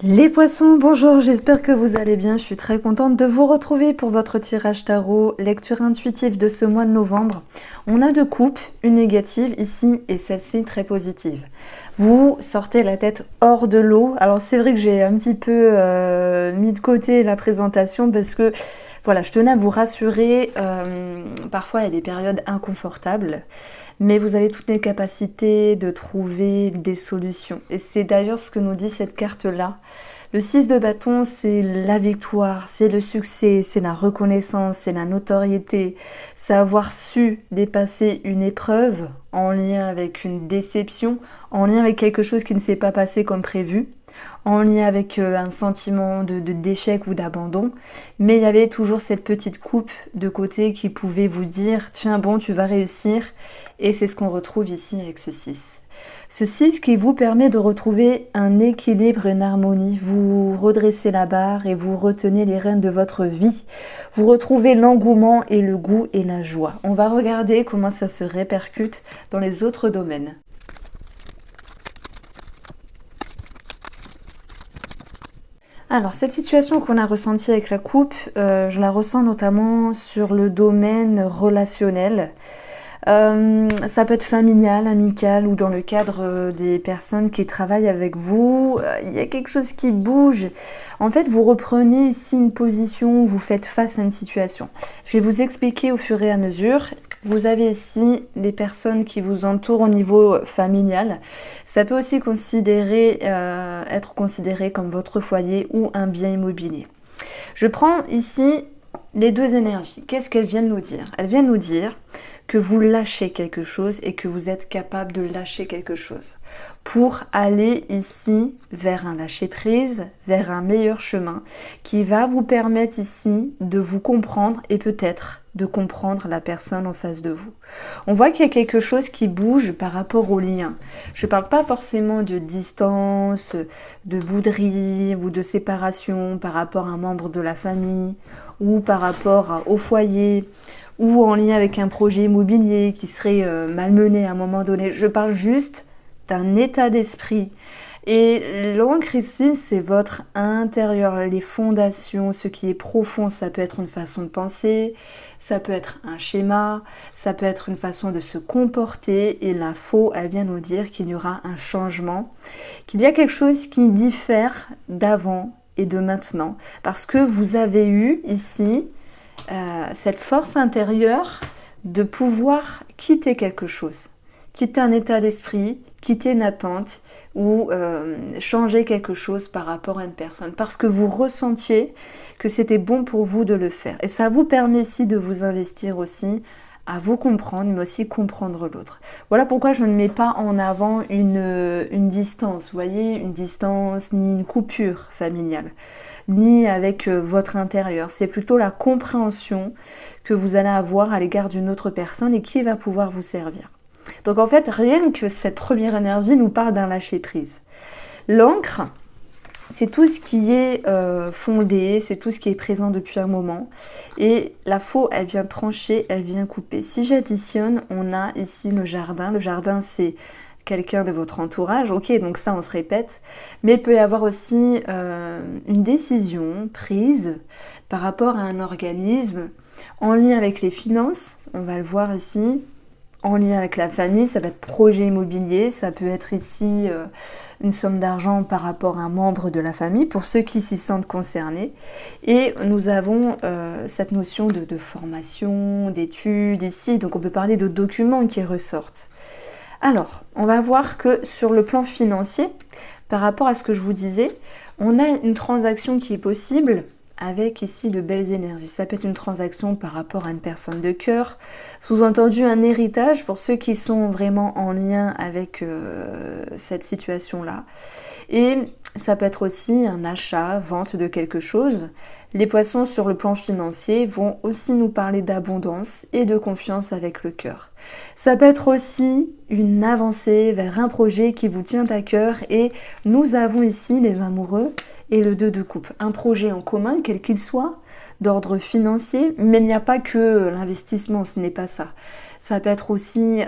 Les poissons, bonjour, j'espère que vous allez bien. Je suis très contente de vous retrouver pour votre tirage tarot, lecture intuitive de ce mois de novembre. On a deux coupes, une négative ici et celle-ci très positive. Vous sortez la tête hors de l'eau. Alors c'est vrai que j'ai un petit peu mis de côté la présentation parce que voilà, je tenais à vous rassurer. Parfois il y a des périodes inconfortables. Mais vous avez toutes les capacités de trouver des solutions. Et c'est d'ailleurs ce que nous dit cette carte-là. Le 6 de bâton, c'est la victoire, c'est le succès, c'est la reconnaissance, c'est la notoriété. C'est avoir su dépasser une épreuve en lien avec une déception, en lien avec quelque chose qui ne s'est pas passé comme prévu, en lien avec un sentiment d'échec ou d'abandon. Mais il y avait toujours cette petite coupe de côté qui pouvait vous dire « Tiens bon, tu vas réussir ». Et c'est ce qu'on retrouve ici avec ce 6. Ce 6 qui vous permet de retrouver un équilibre, une harmonie. Vous redressez la barre et vous retenez les rênes de votre vie. Vous retrouvez l'engouement et le goût et la joie. On va regarder comment ça se répercute dans les autres domaines. Alors, cette situation qu'on a ressentie avec la coupe, je la ressens notamment sur le domaine relationnel. Ça peut être familial, amical ou dans le cadre des personnes qui travaillent avec vous. Il y a quelque chose qui bouge. En fait, vous reprenez ici une position, vous faites face à une situation. Je vais vous expliquer au fur et à mesure. Vous avez ici les personnes qui vous entourent au niveau familial. Ça peut aussi être considéré comme votre foyer ou un bien immobilier. Je prends ici les deux énergies. Qu'est-ce qu'elles viennent nous dire? Elles viennent nous dire que vous lâchez quelque chose et que vous êtes capable de lâcher quelque chose pour aller ici vers un lâcher-prise, vers un meilleur chemin qui va vous permettre ici de vous comprendre et peut-être de comprendre la personne en face de vous. On voit qu'il y a quelque chose qui bouge par rapport au lien. Je ne parle pas forcément de distance, de bouderie ou de séparation par rapport à un membre de la famille ou par rapport au foyer, ou en lien avec un projet immobilier qui serait malmené à un moment donné. Je parle juste d'un état d'esprit. Et l'encre ici, c'est votre intérieur, les fondations, ce qui est profond. Ça peut être une façon de penser, ça peut être un schéma, ça peut être une façon de se comporter. Et l'info, elle vient nous dire qu'il y aura un changement, qu'il y a quelque chose qui diffère d'avant et de maintenant. Parce que vous avez eu ici cette force intérieure de pouvoir quitter quelque chose, quitter un état d'esprit, quitter une attente ou changer quelque chose par rapport à une personne parce que vous ressentiez que c'était bon pour vous de le faire. Et ça vous permet ici de vous investir aussi à vous comprendre, mais aussi comprendre l'autre. Voilà pourquoi je ne mets pas en avant une distance, vous voyez, une distance ni une coupure familiale, ni avec votre intérieur. C'est plutôt la compréhension que vous allez avoir à l'égard d'une autre personne et qui va pouvoir vous servir. Donc en fait, rien que cette première énergie nous parle d'un lâcher-prise. L'encre, c'est tout ce qui est fondé, c'est tout ce qui est présent depuis un moment. Et la faux, elle vient trancher, elle vient couper. Si j'additionne, on a ici le jardin. Le jardin, c'est quelqu'un de votre entourage. Ok, donc ça, on se répète. Mais il peut y avoir aussi une décision prise par rapport à un organisme en lien avec les finances. On va le voir ici. En lien avec la famille, ça va être projet immobilier, ça peut être ici une somme d'argent par rapport à un membre de la famille, pour ceux qui s'y sentent concernés. Et nous avons cette notion de formation, d'études ici, donc on peut parler de documents qui ressortent. Alors, on va voir que sur le plan financier, par rapport à ce que je vous disais, on a une transaction qui est possible avec ici de belles énergies. Ça peut être une transaction par rapport à une personne de cœur, sous-entendu un héritage pour ceux qui sont vraiment en lien avec cette situation-là. Et ça peut être aussi un achat, vente de quelque chose. Les poissons sur le plan financier vont aussi nous parler d'abondance et de confiance avec le cœur. Ça peut être aussi une avancée vers un projet qui vous tient à cœur et nous avons ici les amoureux et le 2 de coupe. Un projet en commun, quel qu'il soit, d'ordre financier, mais il n'y a pas que l'investissement, ce n'est pas ça. Ça peut être aussi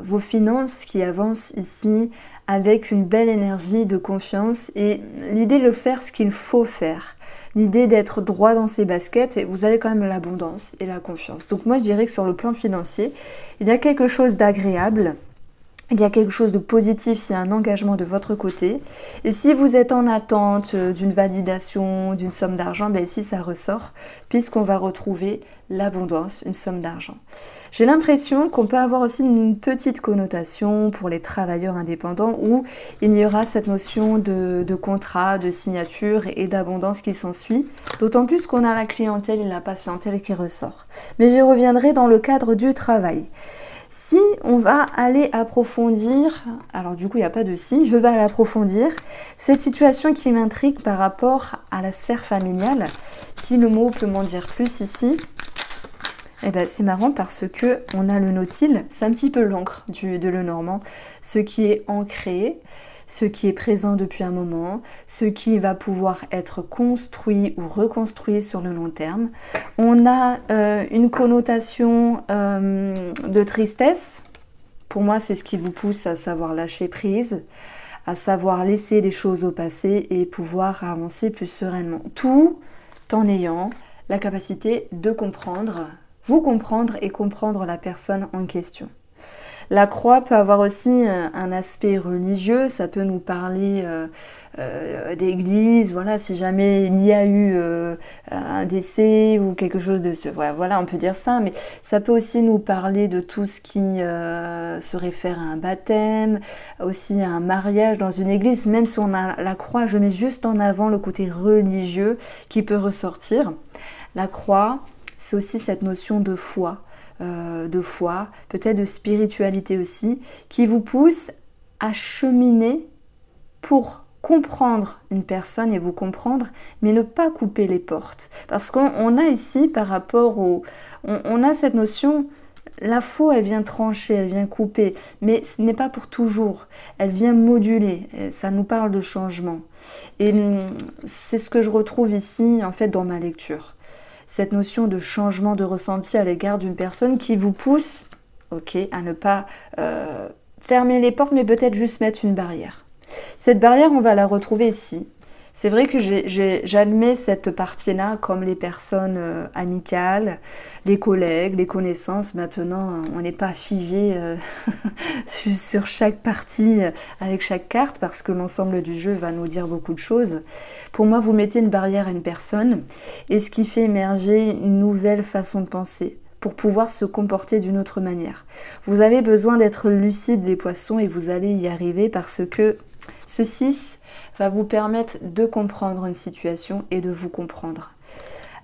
vos finances qui avancent ici avec une belle énergie de confiance et l'idée de faire ce qu'il faut faire. L'idée d'être droit dans ses baskets et vous avez quand même l'abondance et la confiance. Donc moi je dirais que sur le plan financier, il y a quelque chose d'agréable. Il y a quelque chose de positif s'il y a un engagement de votre côté. Et si vous êtes en attente d'une validation, d'une somme d'argent, ben ici ça ressort, puisqu'on va retrouver l'abondance, une somme d'argent. J'ai l'impression qu'on peut avoir aussi une petite connotation pour les travailleurs indépendants où il y aura cette notion de contrat, de signature et d'abondance qui s'ensuit. D'autant plus qu'on a la clientèle et la patientèle qui ressort. Mais j'y reviendrai dans le cadre du travail. Si on va aller approfondir, alors du coup il n'y a pas de si, je vais aller approfondir cette situation qui m'intrigue par rapport à la sphère familiale. Si le mot peut m'en dire plus ici, eh ben, c'est marrant parce que on a le nautile, c'est un petit peu l'encre de Lenormand, ce qui est ancré, ce qui est présent depuis un moment, ce qui va pouvoir être construit ou reconstruit sur le long terme. On a une connotation de tristesse. Pour moi, c'est ce qui vous pousse à savoir lâcher prise, à savoir laisser les choses au passé et pouvoir avancer plus sereinement. Tout en ayant la capacité de comprendre, vous comprendre et comprendre la personne en question. La croix peut avoir aussi un aspect religieux, ça peut nous parler d'église, voilà, si jamais il y a eu un décès ou quelque chose de ce... Voilà, on peut dire ça, mais ça peut aussi nous parler de tout ce qui se réfère à un baptême, aussi à un mariage dans une église, même si on a la croix, je mets juste en avant le côté religieux qui peut ressortir. La croix, c'est aussi cette notion de foi, peut-être de spiritualité aussi, qui vous pousse à cheminer pour comprendre une personne et vous comprendre, mais ne pas couper les portes. Parce qu'on a ici, par rapport au... On a cette notion, la foi, elle vient trancher, elle vient couper, mais ce n'est pas pour toujours. Elle vient moduler, ça nous parle de changement. Et c'est ce que je retrouve ici, en fait, dans ma lecture. Cette notion de changement de ressenti à l'égard d'une personne qui vous pousse, à ne pas fermer les portes, mais peut-être juste mettre une barrière. Cette barrière, on va la retrouver ici. C'est vrai que j'admets cette partie-là comme les personnes amicales, les collègues, les connaissances. Maintenant, on n'est pas figé sur chaque partie avec chaque carte parce que l'ensemble du jeu va nous dire beaucoup de choses. Pour moi, vous mettez une barrière à une personne et ce qui fait émerger une nouvelle façon de penser pour pouvoir se comporter d'une autre manière. Vous avez besoin d'être lucide, les poissons, et vous allez y arriver parce que ce 6 va vous permettre de comprendre une situation et de vous comprendre.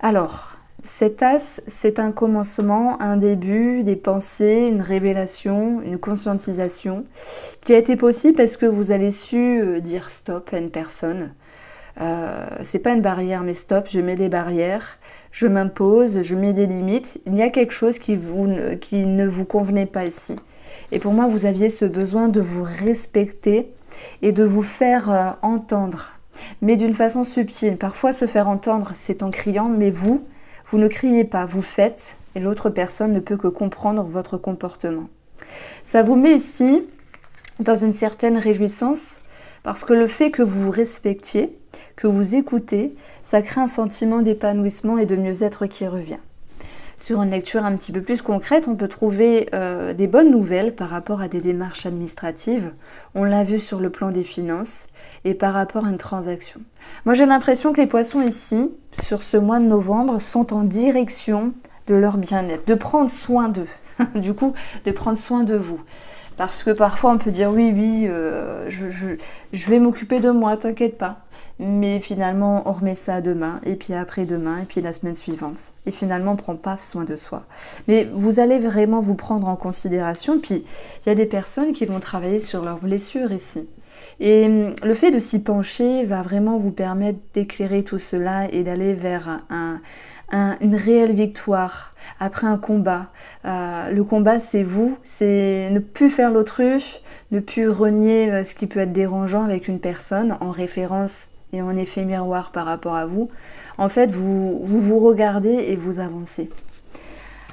Alors, cet as, c'est un commencement, un début, des pensées, une révélation, une conscientisation qui a été possible parce que vous avez su dire stop à une personne. C'est pas une barrière, mais stop, je mets des barrières, je m'impose, je mets des limites. Il y a quelque chose qui ne vous convenait pas ici. Et pour moi, vous aviez ce besoin de vous respecter et de vous faire entendre, mais d'une façon subtile. Parfois, se faire entendre, c'est en criant, mais vous ne criez pas, vous faites, et l'autre personne ne peut que comprendre votre comportement. Ça vous met ici dans une certaine réjouissance, parce que le fait que vous vous respectiez, que vous écoutez, ça crée un sentiment d'épanouissement et de mieux-être qui revient. Sur une lecture un petit peu plus concrète, on peut trouver des bonnes nouvelles par rapport à des démarches administratives. On l'a vu sur le plan des finances et par rapport à une transaction. Moi, j'ai l'impression que les poissons ici, sur ce mois de novembre, sont en direction de leur bien-être, de prendre soin d'eux, du coup, de prendre soin de vous. Parce que parfois, on peut dire oui, je vais m'occuper de moi, t'inquiète pas. Mais finalement, on remet ça demain, et puis après-demain, et puis la semaine suivante. Et finalement, on ne prend pas soin de soi. Mais vous allez vraiment vous prendre en considération. Puis, il y a des personnes qui vont travailler sur leurs blessures ici. Et le fait de s'y pencher va vraiment vous permettre d'éclairer tout cela et d'aller vers une réelle victoire après un combat. Le combat, c'est vous, c'est ne plus faire l'autruche, ne plus renier ce qui peut être dérangeant avec une personne en référence et en effet miroir par rapport à vous. En fait, vous regardez et vous avancez.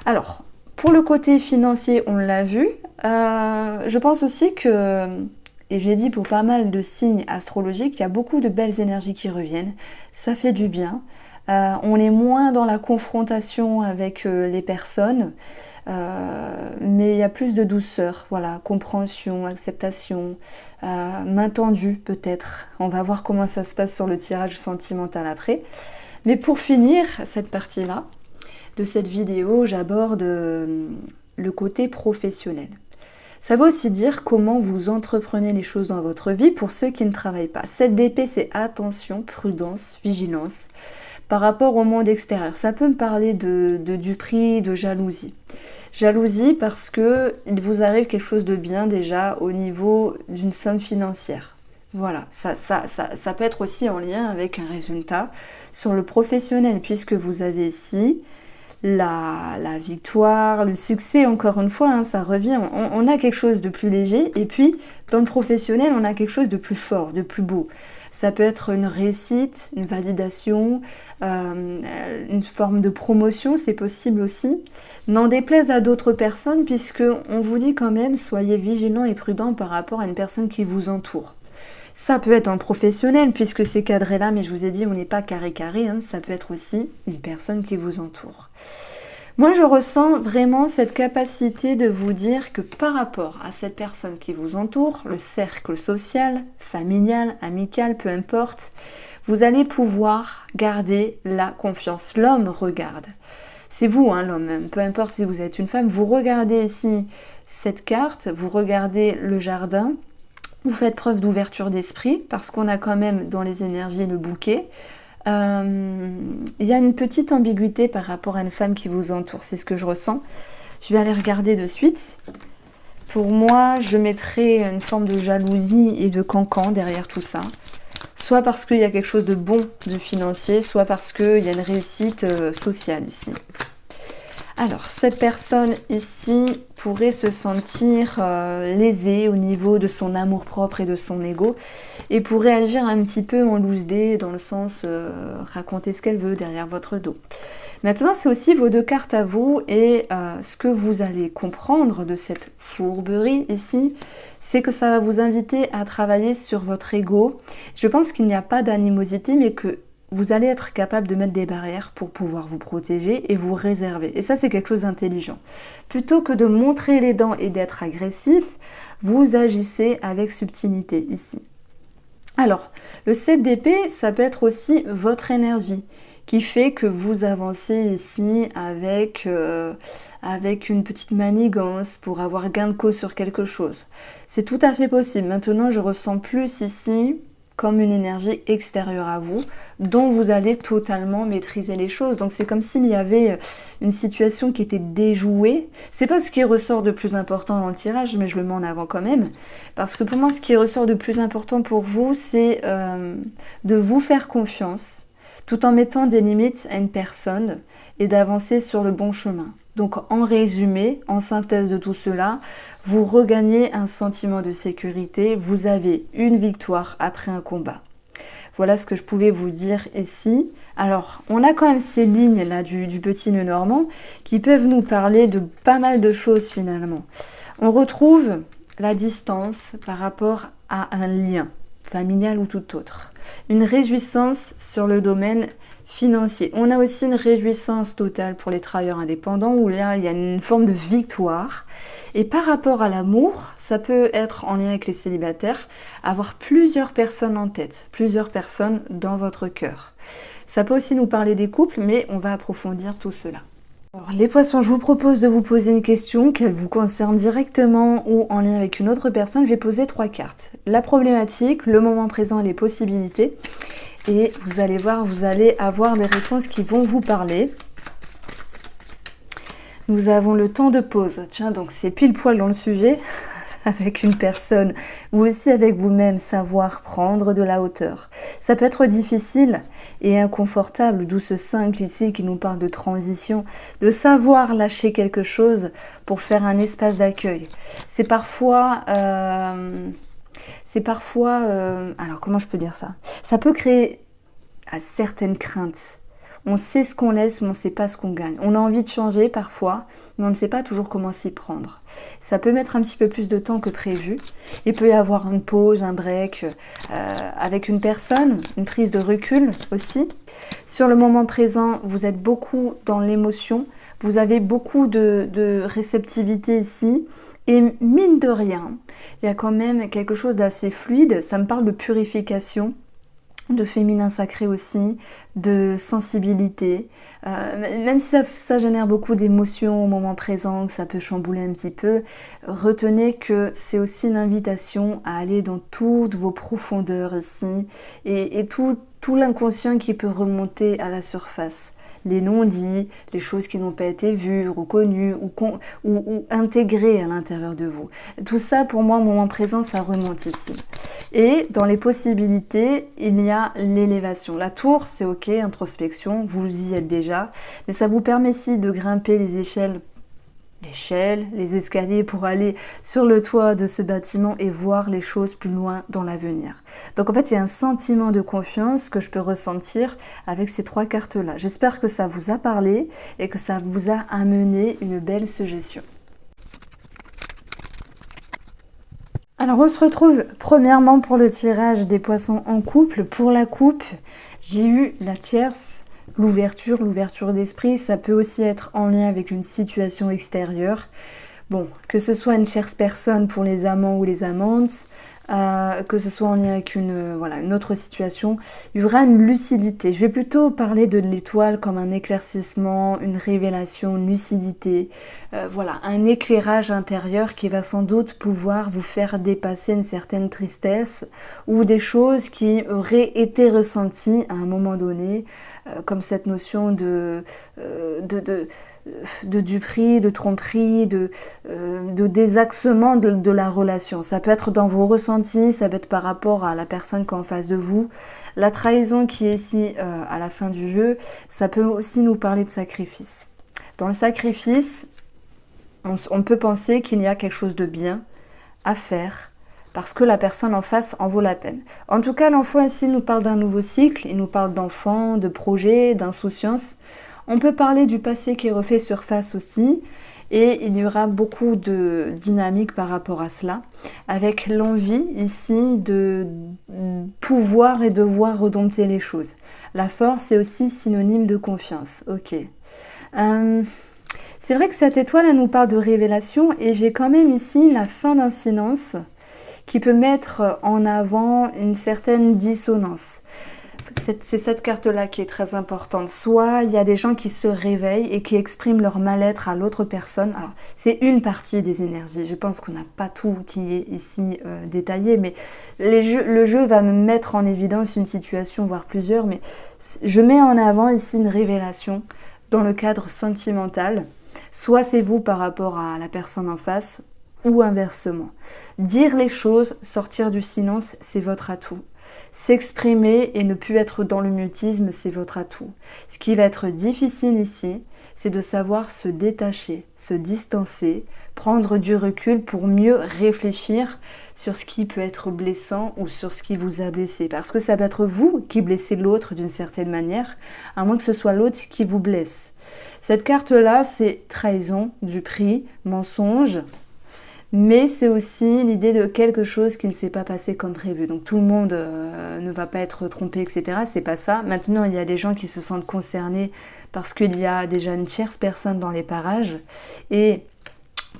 Alors, pour le côté financier, on l'a vu. Je pense aussi que Et j'ai dit pour pas mal de signes astrologiques, il y a beaucoup de belles énergies qui reviennent. Ça fait du bien. On est moins dans la confrontation avec les personnes, mais il y a plus de douceur, voilà, compréhension, acceptation, main tendue peut-être. On va voir comment ça se passe sur le tirage sentimental après. Mais pour finir cette partie-là de cette vidéo, j'aborde le côté professionnel. Ça veut aussi dire comment vous entreprenez les choses dans votre vie pour ceux qui ne travaillent pas. Cette d'épée, c'est attention, prudence, vigilance par rapport au monde extérieur. Ça peut me parler de duperie, de jalousie. Jalousie parce que il vous arrive quelque chose de bien déjà au niveau d'une somme financière. Voilà, ça peut être aussi en lien avec un résultat sur le professionnel puisque vous avez ici la victoire, le succès, encore une fois, hein, ça revient, on a quelque chose de plus léger, et puis dans le professionnel, on a quelque chose de plus fort, de plus beau. Ça peut être une réussite, une validation, une forme de promotion, c'est possible aussi. N'en déplaise à d'autres personnes, puisque on vous dit quand même, soyez vigilants et prudents par rapport à une personne qui vous entoure. Ça peut être un professionnel, puisque c'est cadré là, mais je vous ai dit, on n'est pas carré-carré, hein, ça peut être aussi une personne qui vous entoure. Moi, je ressens vraiment cette capacité de vous dire que par rapport à cette personne qui vous entoure, le cercle social, familial, amical, peu importe, vous allez pouvoir garder la confiance. L'homme regarde. C'est vous, hein, l'homme, peu importe si vous êtes une femme, vous regardez ici cette carte, vous regardez le jardin, vous faites preuve d'ouverture d'esprit parce qu'on a quand même dans les énergies le bouquet. Il y a une petite ambiguïté par rapport à une femme qui vous entoure, c'est ce que je ressens. Je vais aller regarder de suite. Pour moi, je mettrai une forme de jalousie et de cancan derrière tout ça. Soit parce qu'il y a quelque chose de bon, de financier, soit parce qu'il y a une réussite sociale ici. Alors, cette personne ici pourrait se sentir lésée au niveau de son amour-propre et de son ego et pourrait agir un petit peu en loose day, dans le sens raconter ce qu'elle veut derrière votre dos. Maintenant, c'est aussi vos deux cartes à vous et ce que vous allez comprendre de cette fourberie ici, c'est que ça va vous inviter à travailler sur votre ego. Je pense qu'il n'y a pas d'animosité, mais que vous allez être capable de mettre des barrières pour pouvoir vous protéger et vous réserver. Et ça, c'est quelque chose d'intelligent. Plutôt que de montrer les dents et d'être agressif, vous agissez avec subtilité ici. Alors, le 7 d'épée, ça peut être aussi votre énergie qui fait que vous avancez ici avec une petite manigance pour avoir gain de cause sur quelque chose. C'est tout à fait possible. Maintenant, je ressens plus ici comme une énergie extérieure à vous, dont vous allez totalement maîtriser les choses. Donc c'est comme s'il y avait une situation qui était déjouée. C'est pas ce qui ressort de plus important dans le tirage, mais je le mets en avant quand même. Parce que pour moi, ce qui ressort de plus important pour vous, c'est de vous faire confiance, tout en mettant des limites à une personne et d'avancer sur le bon chemin. Donc en résumé, en synthèse de tout cela, vous regagnez un sentiment de sécurité, vous avez une victoire après un combat. Voilà ce que je pouvais vous dire ici. Alors, on a quand même ces lignes là du petit nœud normand qui peuvent nous parler de pas mal de choses finalement. On retrouve la distance par rapport à un lien familial ou tout autre. Une réjouissance sur le domaine financier. On a aussi une réjouissance totale pour les travailleurs indépendants où là, il y a une forme de victoire. Et par rapport à l'amour, ça peut être en lien avec les célibataires, avoir plusieurs personnes en tête, plusieurs personnes dans votre cœur. Ça peut aussi nous parler des couples, mais on va approfondir tout cela. Alors, les poissons, je vous propose de vous poser une question, qu'elle vous concerne directement ou en lien avec une autre personne. Je vais poser 3 cartes. La problématique, le moment présent et les possibilités. Et vous allez voir, vous allez avoir des réponses qui vont vous parler. Nous avons le temps de pause. Tiens, donc c'est pile poil dans le sujet, avec une personne, ou aussi avec vous-même, savoir prendre de la hauteur. Ça peut être difficile et inconfortable, d'où ce 5 ici qui nous parle de transition, de savoir lâcher quelque chose pour faire un espace d'accueil. C'est parfois... alors comment je peux dire ça? Ça peut créer certaines craintes On sait ce qu'on laisse, mais on ne sait pas ce qu'on gagne. On a envie de changer parfois, mais on ne sait pas toujours comment s'y prendre. Ça peut mettre un petit peu plus de temps que prévu. Il peut y avoir une pause, un break avec une personne, une prise de recul aussi. Sur le moment présent, vous êtes beaucoup dans l'émotion. Vous avez beaucoup de réceptivité ici. Et mine de rien, il y a quand même quelque chose d'assez fluide. Ça me parle de purification, de féminin sacré aussi, de sensibilité. Même si ça génère beaucoup d'émotions au moment présent, que ça peut chambouler un petit peu, retenez que c'est aussi une invitation à aller dans toutes vos profondeurs ici et tout l'inconscient qui peut remonter à la surface. Les non-dits, les choses qui n'ont pas été vues, reconnues ou intégrées à l'intérieur de vous. Tout ça, pour moi, au moment présent, ça remonte ici. Et dans les possibilités, il y a l'élévation. La tour, c'est ok, introspection, vous y êtes déjà, mais ça vous permet aussi de grimper les échelles, les escaliers pour aller sur le toit de ce bâtiment et voir les choses plus loin dans l'avenir. Donc en fait, il y a un sentiment de confiance que je peux ressentir avec ces 3 cartes-là. J'espère que ça vous a parlé et que ça vous a amené une belle suggestion. Alors on se retrouve premièrement pour le tirage des poissons en couple. Pour la coupe, j'ai eu la tierce. L'ouverture d'esprit, ça peut aussi être en lien avec une situation extérieure. Bon, que ce soit une tierce personne pour les amants ou les amantes, que ce soit en lien avec une autre situation, il y aura une lucidité. Je vais plutôt parler de l'étoile comme un éclaircissement, une révélation, une lucidité. Voilà, un éclairage intérieur qui va sans doute pouvoir vous faire dépasser une certaine tristesse ou des choses qui auraient été ressenties à un moment donné, comme cette notion de duperie, de tromperie, de désaxement de la relation. Ça peut être dans vos ressentis, ça peut être par rapport à la personne qui est en face de vous. La trahison qui est ici à la fin du jeu, ça peut aussi nous parler de sacrifice. Dans le sacrifice, on peut penser qu'il y a quelque chose de bien à faire, parce que la personne en face en vaut la peine. En tout cas, l'enfant ici nous parle d'un nouveau cycle, il nous parle d'enfant, de projet, d'insouciance. On peut parler du passé qui refait surface aussi, et il y aura beaucoup de dynamique par rapport à cela, avec l'envie ici de pouvoir et devoir redompter les choses. La force est aussi synonyme de confiance. Ok. C'est vrai que cette étoile, elle nous parle de révélation, et j'ai quand même ici la fin d'un silence qui peut mettre en avant une certaine dissonance. C'est cette carte-là qui est très importante. Soit il y a des gens qui se réveillent et qui expriment leur mal-être à l'autre personne. Alors, c'est une partie des énergies. Je pense qu'on n'a pas tout qui est ici détaillé, mais le jeu va me mettre en évidence une situation, voire plusieurs, mais je mets en avant ici une révélation dans le cadre sentimental. Soit c'est vous par rapport à la personne en face, ou inversement. Dire les choses, sortir du silence, c'est votre atout. S'exprimer et ne plus être dans le mutisme, c'est votre atout. Ce qui va être difficile ici, c'est de savoir se détacher, se distancer, prendre du recul pour mieux réfléchir sur ce qui peut être blessant ou sur ce qui vous a blessé. Parce que ça peut être vous qui blessez l'autre d'une certaine manière, à moins que ce soit l'autre qui vous blesse. Cette carte-là, c'est trahison, duperie, mensonge, mais c'est aussi l'idée de quelque chose qui ne s'est pas passé comme prévu. Donc tout le monde ne va pas être trompé, etc. C'est pas ça. Maintenant, il y a des gens qui se sentent concernés parce qu'il y a déjà une tierce personne dans les parages. Et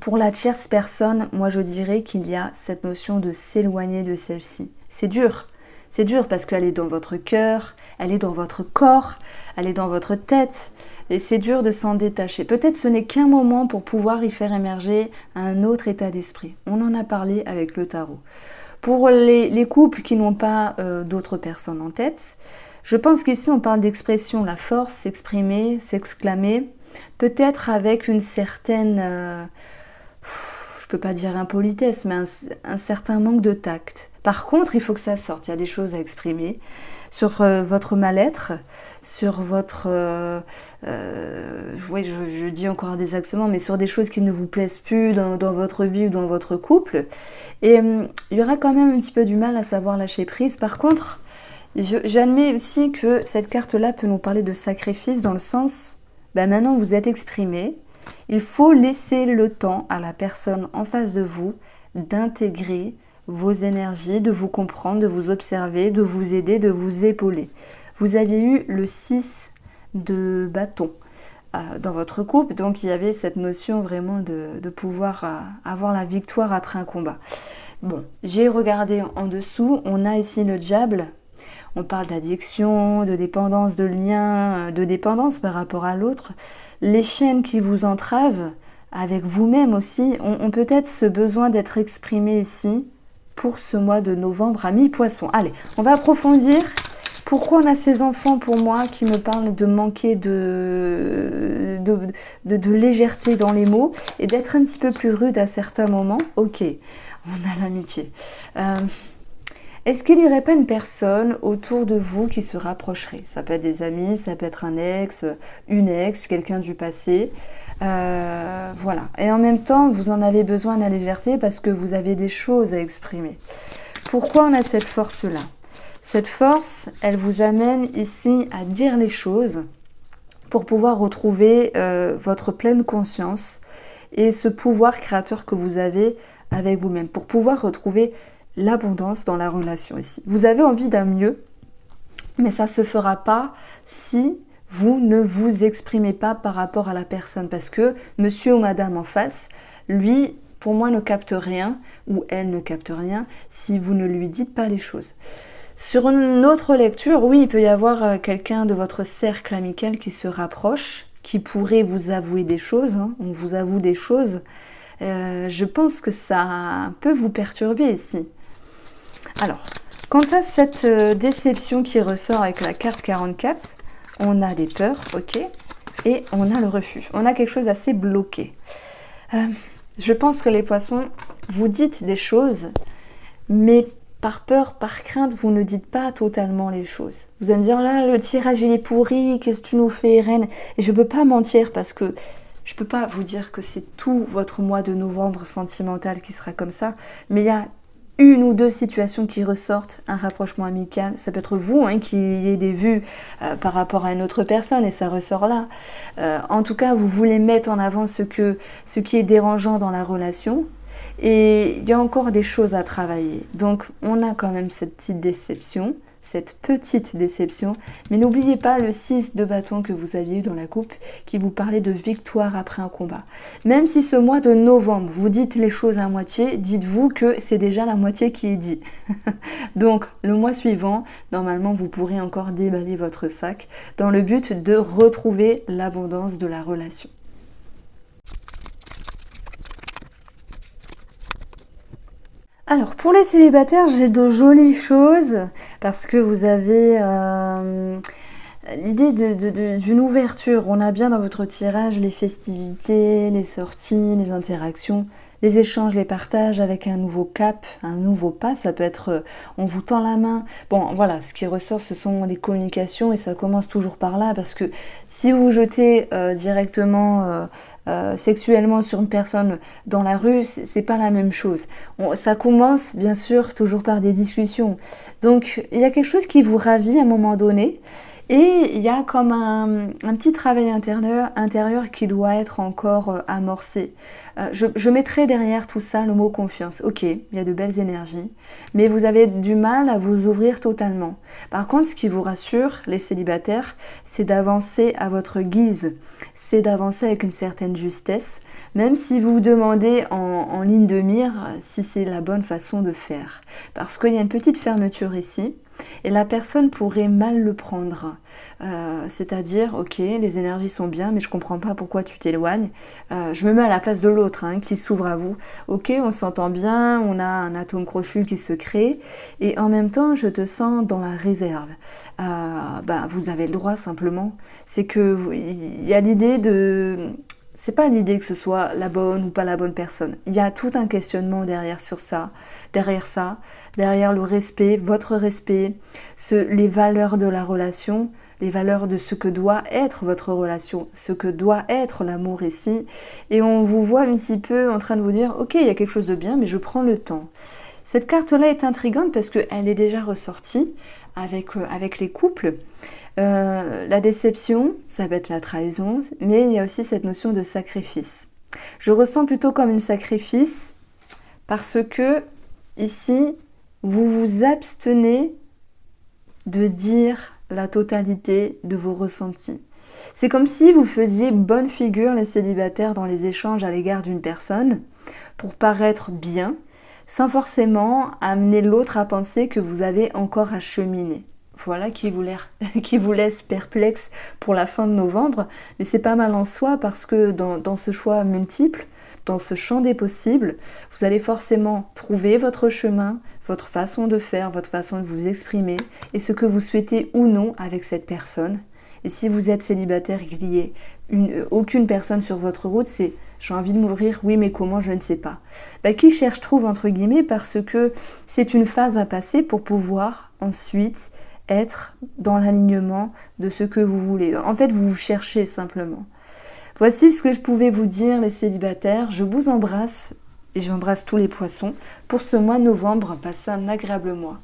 pour la tierce personne, moi je dirais qu'il y a cette notion de s'éloigner de celle-ci. C'est dur. C'est dur parce qu'elle est dans votre cœur, elle est dans votre corps, elle est dans votre tête. Et c'est dur de s'en détacher. Peut-être ce n'est qu'un moment pour pouvoir y faire émerger un autre état d'esprit. On en a parlé avec le tarot. Pour les couples qui n'ont pas d'autres personnes en tête, je pense qu'ici on parle d'expression, la force, s'exprimer, s'exclamer, peut-être avec une certaine, je peux pas dire impolitesse, mais un certain manque de tact. Par contre, il faut que ça sorte, il y a des choses à exprimer sur votre mal-être, sur votre, oui, je dis encore un désaxement, mais sur des choses qui ne vous plaisent plus dans votre vie ou dans votre couple. Et il y aura quand même un petit peu du mal à savoir lâcher prise. Par contre, J'admets aussi que cette carte-là peut nous parler de sacrifice dans le sens, ben maintenant vous êtes exprimé, il faut laisser le temps à la personne en face de vous d'intégrer vos énergies, de vous comprendre, de vous observer, de vous aider, de vous épauler. Vous aviez eu le 6 de bâton dans votre couple, donc il y avait cette notion vraiment de pouvoir avoir la victoire après un combat. Bon, j'ai regardé en dessous, on a ici le diable. On parle d'addiction, de dépendance, de lien, de dépendance par rapport à l'autre. Les chaînes qui vous entravent, avec vous-même aussi, ont peut-être ce besoin d'être exprimés ici pour ce mois de novembre à mi-poisson. Allez, on va approfondir. Pourquoi on a ces enfants, pour moi, qui me parlent de manquer de légèreté dans les mots et d'être un petit peu plus rude à certains moments? Ok, on a l'amitié. Est-ce qu'il n'y aurait pas une personne autour de vous qui se rapprocherait? Ça peut être des amis, ça peut être un ex, une ex, quelqu'un du passé. Voilà. Et en même temps, vous en avez besoin de la légèreté parce que vous avez des choses à exprimer. Pourquoi on a cette force-là? Cette force, elle vous amène ici à dire les choses pour pouvoir retrouver votre pleine conscience et ce pouvoir créateur que vous avez avec vous-même, pour pouvoir retrouver l'abondance dans la relation ici. Vous avez envie d'un mieux, mais ça ne se fera pas si vous ne vous exprimez pas par rapport à la personne. Parce que monsieur ou madame en face, lui, pour moi, ne capte rien, ou elle ne capte rien, si vous ne lui dites pas les choses. Sur une autre lecture, oui, il peut y avoir quelqu'un de votre cercle amical qui se rapproche, qui pourrait vous avouer des choses, hein, on vous avoue des choses. Je pense que ça peut vous perturber ici. Alors, quant à cette déception qui ressort avec la carte 44, on a des peurs, ok, et on a le refuge. On a quelque chose d'assez bloqué. Je pense que les poissons, vous dites des choses, mais par peur, par crainte, vous ne dites pas totalement les choses. Vous allez me dire, là, le tirage, il est pourri, qu'est-ce que tu nous fais, reine? Et je ne peux pas mentir parce que je ne peux pas vous dire que c'est tout votre mois de novembre sentimental qui sera comme ça, mais il y a une ou deux situations qui ressortent, un rapprochement amical, ça peut être vous hein, qui ayez des vues par rapport à une autre personne et ça ressort là. En tout cas, vous voulez mettre en avant ce qui est dérangeant dans la relation et il y a encore des choses à travailler. Donc, on a quand même cette petite déception, mais n'oubliez pas le 6 de bâton que vous aviez eu dans la coupe qui vous parlait de victoire après un combat. Même si ce mois de novembre, vous dites les choses à moitié, dites-vous que c'est déjà la moitié qui est dit. Donc, le mois suivant, normalement, vous pourrez encore déballer votre sac dans le but de retrouver l'abondance de la relation. Alors, pour les célibataires, j'ai de jolies choses parce que vous avez l'idée d'une ouverture. On a bien dans votre tirage les festivités, les sorties, les interactions, les échanges, les partages avec un nouveau cap, un nouveau pas. Ça peut être on vous tend la main. Bon, voilà, ce qui ressort, ce sont les communications et ça commence toujours par là parce que si vous vous jetez directement sexuellement sur une personne dans la rue, c'est pas la même chose. Ça commence bien sûr toujours par des discussions. Donc il y a quelque chose qui vous ravit à un moment donné et il y a comme un petit travail intérieur qui doit être encore amorcé. Je mettrai derrière tout ça le mot confiance. Ok, il y a de belles énergies, mais vous avez du mal à vous ouvrir totalement. Par contre, ce qui vous rassure, les célibataires, c'est d'avancer à votre guise. C'est d'avancer avec une certaine justesse, même si vous vous demandez en ligne de mire si c'est la bonne façon de faire. Parce qu'il y a une petite fermeture ici, et la personne pourrait mal le prendre. C'est-à-dire, ok, les énergies sont bien, mais je comprends pas pourquoi tu t'éloignes. Je me mets à la place de l'autre hein, qui s'ouvre à vous. Ok, on s'entend bien, on a un atome crochu qui se crée, et en même temps, je te sens dans la réserve. Vous avez le droit simplement. C'est que il y a l'idée de... C'est pas l'idée que ce soit la bonne ou pas la bonne personne. Il y a tout un questionnement derrière ça, derrière le respect, votre respect, les valeurs de la relation, les valeurs de ce que doit être votre relation, ce que doit être l'amour ici. Et on vous voit un petit peu en train de vous dire, ok, il y a quelque chose de bien, mais je prends le temps. Cette carte-là est intrigante parce qu'elle est déjà ressortie avec les couples. La déception, ça peut être la trahison, mais il y a aussi cette notion de sacrifice. Je ressens plutôt comme un sacrifice parce que ici, vous vous abstenez de dire la totalité de vos ressentis. C'est comme si vous faisiez bonne figure, les célibataires, dans les échanges à l'égard d'une personne, pour paraître bien, sans forcément amener l'autre à penser que vous avez encore à cheminer. Voilà qui vous laisse perplexe pour la fin de novembre, mais c'est pas mal en soi parce que dans ce choix multiple, dans ce champ des possibles, vous allez forcément trouver votre chemin, votre façon de faire, votre façon de vous exprimer et ce que vous souhaitez ou non avec cette personne. Et si vous êtes célibataire et qu'il n'y ait aucune personne sur votre route, c'est « j'ai envie de m'ouvrir, oui mais comment, je ne sais pas ». Qui cherche trouve entre guillemets parce que c'est une phase à passer pour pouvoir ensuite être dans l'alignement de ce que vous voulez. En fait, vous vous cherchez simplement. Voici ce que je pouvais vous dire, les célibataires. Je vous embrasse et j'embrasse tous les poissons pour ce mois de novembre. Passez un agréable mois.